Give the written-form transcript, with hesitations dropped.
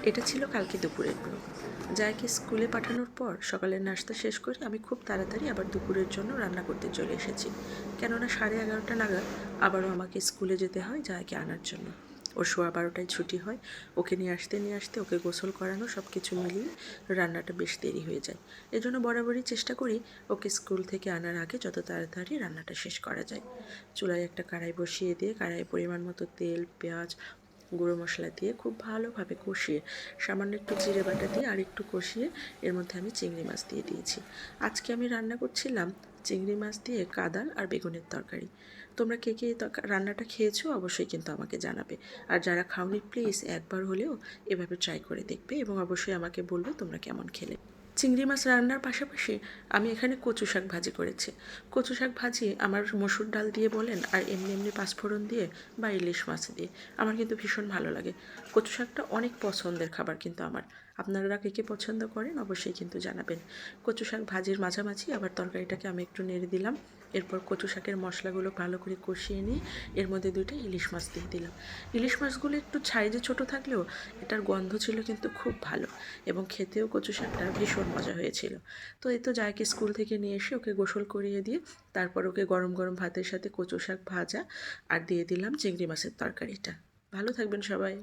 এটা ছিল কালকে দুপুরের ব্লগ। জায়কে স্কুলে পাঠানোর পর সকালের নাস্তা শেষ করে আমি খুব তাড়াতাড়ি আবার দুপুরের জন্য রান্না করতে চলে এসেছি। কেননা 11:30 নাগাদ আবারও আমাকে স্কুলে যেতে হয় জায়কে আনার জন্য। ওর 12:15টায় ছুটি হয়। ওকে নিয়ে আসতে ওকে গোসল করানো সব কিছু মিলিয়ে রান্নাটা বেশ দেরি হয়ে যায়। এজন্য বরাবরই চেষ্টা করি ওকে স্কুল থেকে আনার আগে যত তাড়াতাড়ি রান্নাটা শেষ করা যায়। চুলায় একটা কড়াই বসিয়ে দিয়ে কড়াইয়ে পরিমাণ মতো তেল, পেঁয়াজ, গুঁড়ো মশলা দিয়ে খুব ভালোভাবে কষিয়ে সামান্য একটু জিরে বাটা দিয়ে আর একটু কষিয়ে এর মধ্যে আমি চিংড়ি মাছ দিয়ে দিয়েছি। আজকে আমি রান্না করছিলাম চিংড়ি মাছ দিয়ে কাঁদাল আর বেগুনের তরকারি। তোমরা কে কে এই রান্নাটা খেয়েছো অবশ্যই কিন্তু আমাকে জানাবে। আর যারা খাওনি প্লিজ একবার হলেও এভাবে ট্রাই করে দেখবে এবং অবশ্যই আমাকে বলবে তোমরা কেমন খেলে। চিংড়ি মাছ রান্নার পাশাপাশি আমি এখানে কচু শাক ভাজি করেছি। কচু শাক ভাজি আমার মসুর ডাল দিয়ে বলেন আর এমনি এমনি পাঁচফোড়ন দিয়ে বা ইলিশ মাছ দিয়ে আমার কিন্তু ভীষণ ভালো লাগে। কচু শাকটা অনেক পছন্দের খাবার কিন্তু আমার। আপনারা কে কে পছন্দ করেন অবশ্যই কিন্তু জানাবেন। কচু শাক ভাজির মাঝামাঝি আবার তরকারিটাকে আমি একটু নেড়ে দিলাম। এরপর কচু শাকের মশলাগুলো ভালো করে কষিয়ে নিয়ে এর মধ্যে 2টা ইলিশ মাছ দিয়ে দিলাম। ইলিশ মাছগুলো একটু সাইজে ছোট থাকলেও এটার গন্ধ ছিল কিন্তু খুব ভালো এবং খেতেও কচু শাকটা ভীষণ মজা হয়েছিল। তো এই তো জায়কে স্কুল থেকে নিয়ে এসে ওকে গোসল করিয়ে দিয়ে তারপর ওকে গরম গরম ভাতের সাথে কচু শাক ভাজা আর দিয়ে দিলাম চিংড়ি মাছের তরকারিটা। ভালো থাকবেন সবাই।